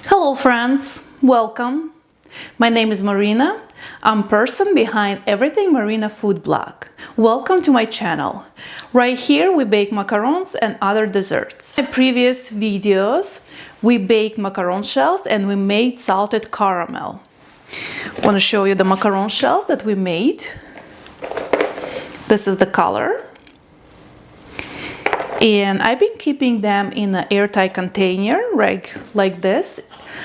Hello friends, welcome. My name is Marina. I'm person behind Everything Marina food blog. Welcome to my channel. Right here we bake macarons and other desserts. In my previous videos we baked macaron shells and we made salted caramel. I want to show you the macaron shells that we made. This is the color. And I've been keeping them in an airtight container like this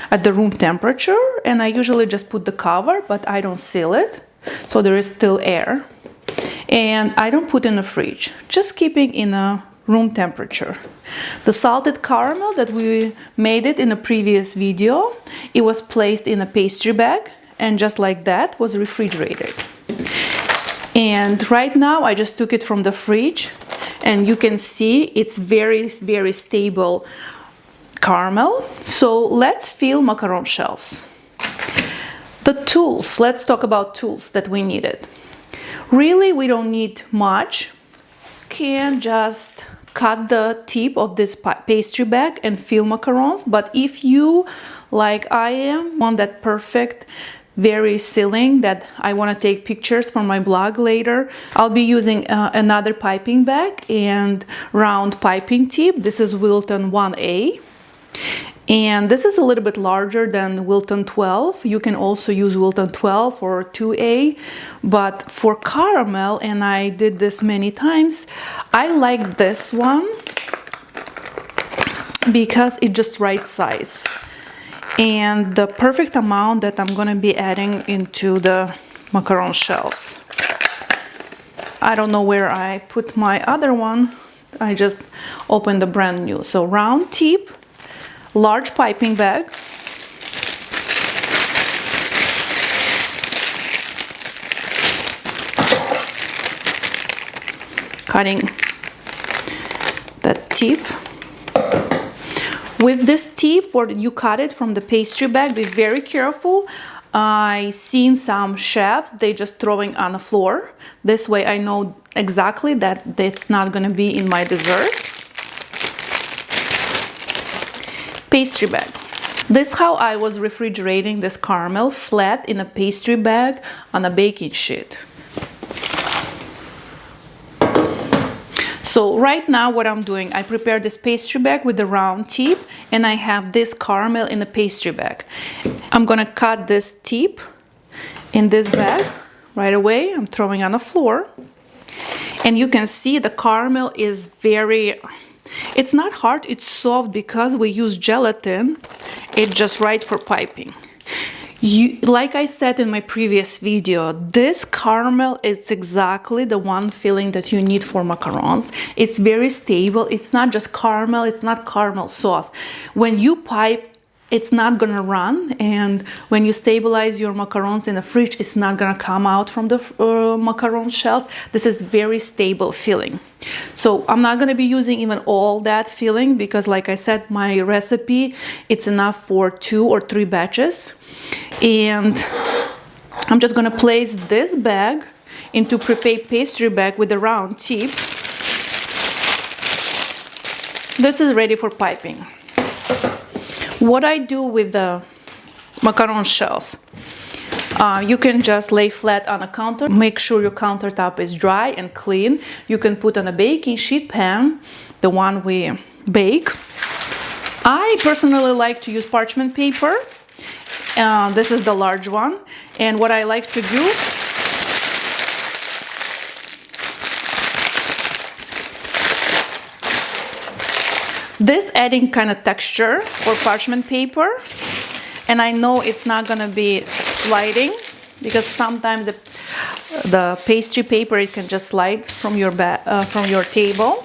at the room temperature, and I usually just put the cover, but I don't seal it, so there is still air. And I don't put in the fridge, just keeping in a room temperature. The salted caramel that we made it in a previous video, it was placed in a pastry bag and just like that was refrigerated. And right now I just took it from the fridge and you can see it's very stable caramel. So let's fill macaron shells. The tools, let's talk about tools that we needed. Really, we don't need much. Can just cut the tip of this pastry bag and fill macarons. But if you, like I am, want that perfect, very sealing that I want to take pictures for my blog later, I'll be using another piping bag and round piping tip. This is Wilton 1A. And this is a little bit larger than Wilton 12. You can also use Wilton 12 or 2A. But for caramel, and I did this many times, I like this one because it's just right size. And the perfect amount that I'm going to be adding into the macaron shells. I don't know where I put my other one. I just opened a brand new. So round tip, large piping bag. Cutting that tip. With this tip, where you cut it from the pastry bag, be very careful. I've seen some chefs, they just throwing on the floor. This way I know exactly that it's not going to be in my dessert. Pastry bag. This is how I was refrigerating this caramel, flat in a pastry bag on a baking sheet. So right now what I'm doing, I prepared this pastry bag with the round tip and I have this caramel in the pastry bag. I'm gonna cut this tip in this bag right away. I'm throwing on the floor. And you can see the caramel is it's not hard, it's soft because we use gelatin. It's just right for piping. Like I said in my previous video, this caramel is exactly the one filling that you need for macarons. It's very stable. It's not just caramel, it's not caramel sauce. When you pipe, it's not gonna run, and when you stabilize your macarons in the fridge, it's not gonna come out from the macaron shells. This is very stable filling. So I'm not gonna be using even all that filling because, like I said, my recipe, it's enough for 2 or 3 batches. And I'm just gonna place this bag into prepared pastry bag with a round tip. This is ready for piping. What I do with the macaron shells, you can just lay flat on a counter. Make sure your countertop is dry and clean. You can put on a baking sheet pan, the one we bake. I personally like to use parchment paper. This is the large one. And what I like to do, this adding kind of texture for parchment paper, and I know it's not gonna be sliding because sometimes the pastry paper, it can just slide from your table.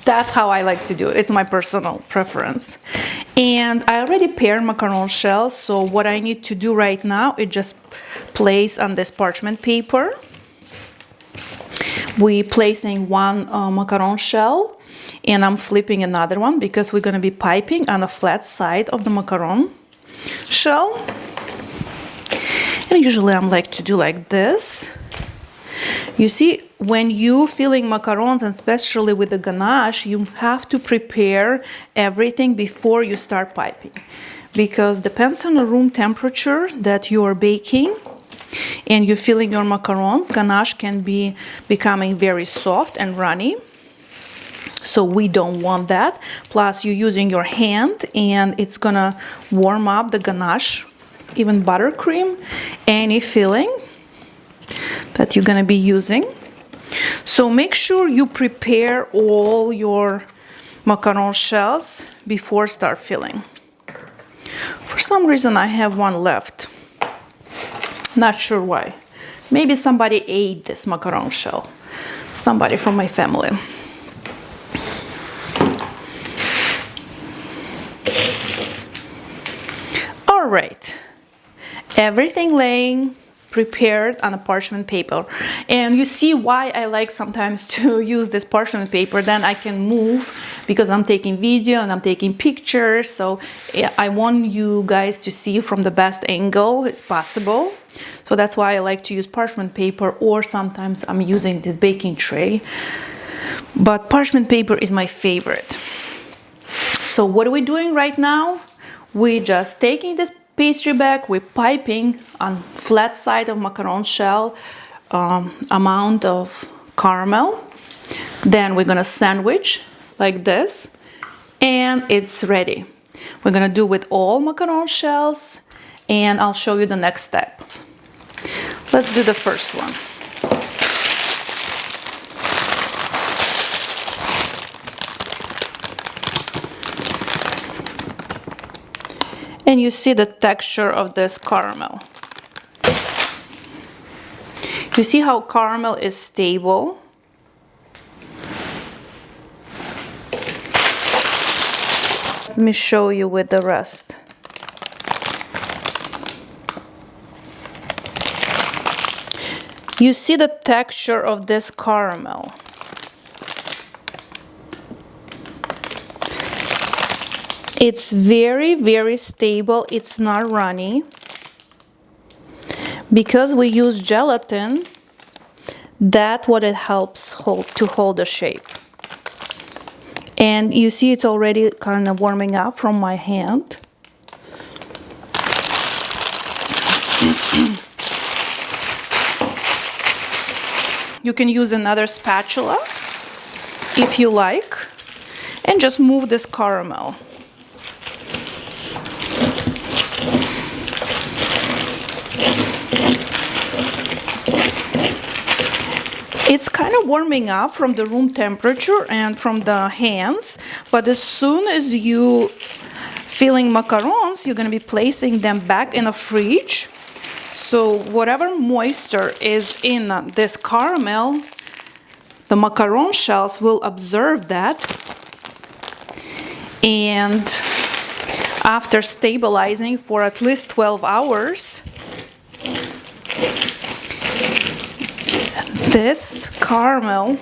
That's how I like to do it. It's my personal preference. And I already paired macaron shells, so what I need to do right now is just place on this parchment paper. We placing one macaron shell, and I'm flipping another one because we're going to be piping on the flat side of the macaron shell. And usually I like to do like this. You see, when you filling macarons, and especially with the ganache, you have to prepare everything before you start piping. Because depends on the room temperature that you are baking and you're filling your macarons, ganache can be becoming very soft and runny. So we don't want that. Plus you're using your hand and it's gonna warm up the ganache, even buttercream, any filling that you're gonna be using. So make sure you prepare all your macaron shells before start filling. For some reason I have one left. Not sure why. Maybe somebody ate this macaron shell. Somebody from my family. All right. Everything laying prepared on a parchment paper, and you see why I like sometimes to use this parchment paper. Then I can move because I'm taking video and I'm taking pictures, so I want you guys to see from the best angle as possible. So that's why I like to use parchment paper, or sometimes I'm using this baking tray, but parchment paper is my favorite. So what are we doing right now? We're just taking this pastry bag, we're piping on flat side of macaron shell amount of caramel. Then we're gonna sandwich like this, and it's ready. We're gonna do with all macaron shells, and I'll show you the next step. Let's do the first one. And you see the texture of this caramel. You see how caramel is stable? Let me show you with the rest. You see the texture of this caramel. It's very, very stable. It's not runny. Because we use gelatin, that's what it helps to hold the shape. And you see it's already kind of warming up from my hand. You can use another spatula if you like, and just move this caramel. It's kind of warming up from the room temperature and from the hands, but as soon as you filling macarons, you're going to be placing them back in a fridge. So whatever moisture is in this caramel, the macaron shells will absorb that. And after stabilizing for at least 12 hours, this caramel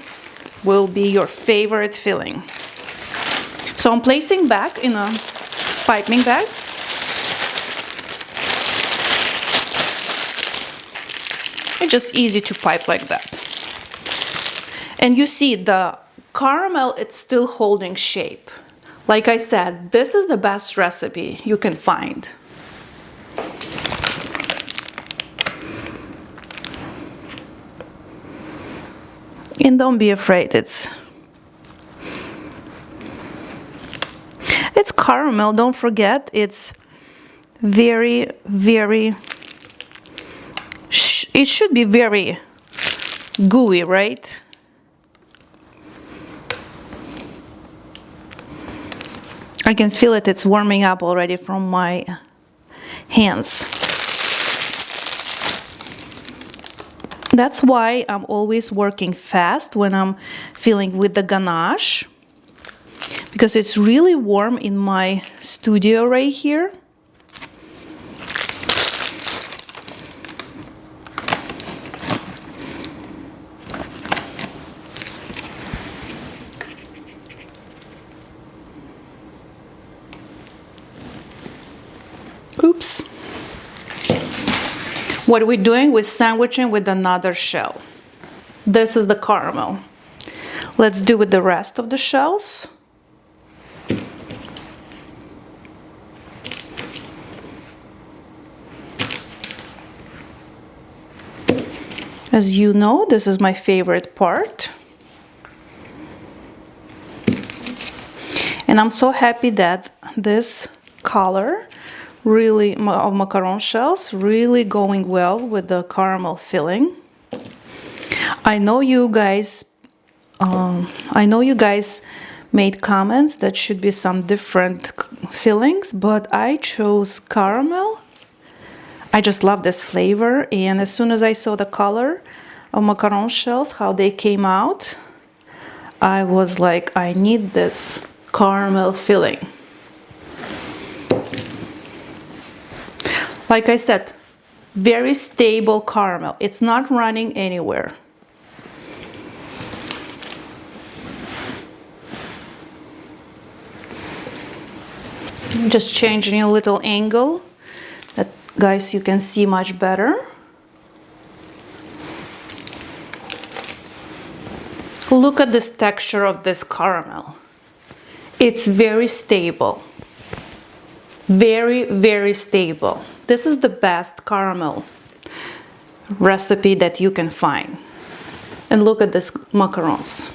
will be your favorite filling. So I'm placing back in a piping bag. It's just easy to pipe like that. And you see the caramel, it's still holding shape. Like I said, this is the best recipe you can find. And don't be afraid, it's caramel, don't forget, it's very, very, it should be very gooey, right? I can feel it, it's warming up already from my hands. That's why I'm always working fast when I'm filling with the ganache, because it's really warm in my studio right here. Oops. What are we doing? We're sandwiching with another shell. This is the caramel. Let's do with the rest of the shells. As you know, this is my favorite part. And I'm so happy that this color really of macaron shells really going well with the caramel filling. I know you guys made comments that should be some different fillings, but I chose caramel. I just love this flavor, and as soon as I saw the color of macaron shells, how they came out, I was like, I need this caramel filling. Like I said, very stable caramel. It's not running anywhere. Just changing a little angle that, guys, you can see much better. Look at this texture of this caramel. It's very stable. Very, very stable. This is the best caramel recipe that you can find. And look at this macarons.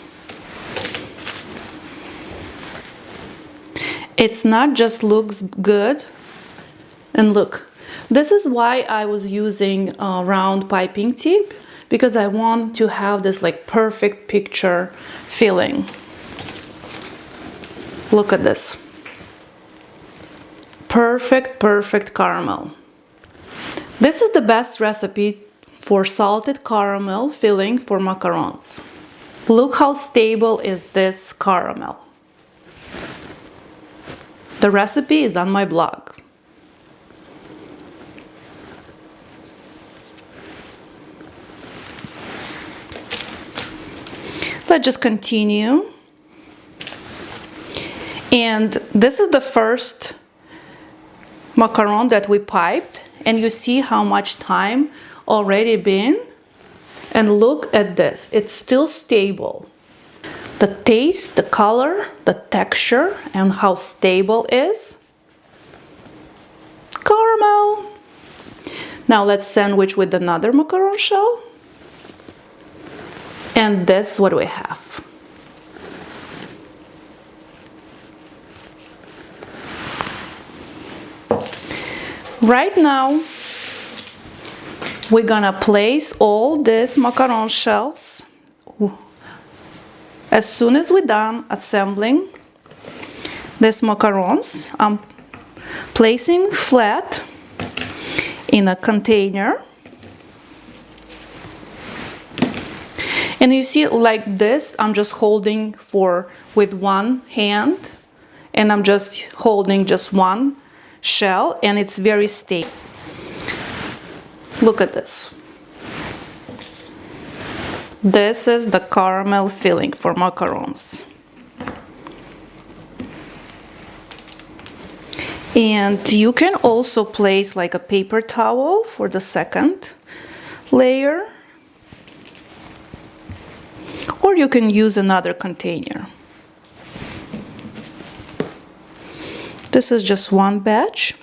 It's not just looks good. And look, this is why I was using a round piping tip, because I want to have this like perfect picture filling. Look at this. Perfect, perfect caramel. This is the best recipe for salted caramel filling for macarons. Look how stable is this caramel. The recipe is on my blog. Let's just continue. And this is the first macaron that we piped, and you see how much time already been. And look at this, it's still stable. The taste, the color, the texture, and how stable is. Caramel. Now let's sandwich with another macaron shell. And this, what do we have? Right now, we're gonna place all these macaron shells. As soon as we're done assembling these macarons, I'm placing flat in a container. And you see, like this, I'm just holding with one hand, and I'm just holding just one shell, and it's very stable. Look at this. This is the caramel filling for macarons. And you can also place like a paper towel for the second layer, or you can use another container. This is just one batch.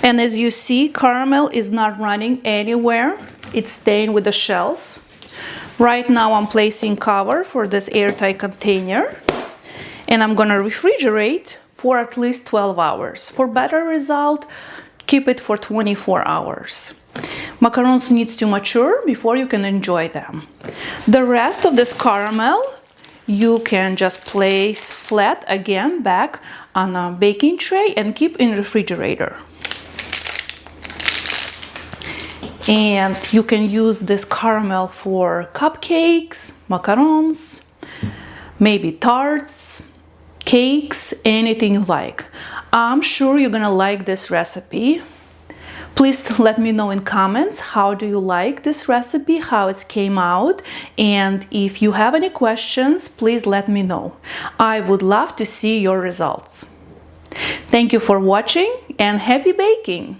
And as you see, caramel is not running anywhere. It's staying with the shells. Right now I'm placing cover for this airtight container, and I'm gonna refrigerate for at least 12 hours. For better result, keep it for 24 hours. Macarons needs to mature before you can enjoy them. The rest of this caramel, you can just place flat again back on a baking tray and keep in refrigerator. And you can use this caramel for cupcakes, macarons, maybe tarts, cakes, anything you like. I'm sure you're gonna like this recipe. Please let me know in comments how do you like this recipe, how it came out, and if you have any questions, please let me know. I would love to see your results. Thank you for watching and happy baking!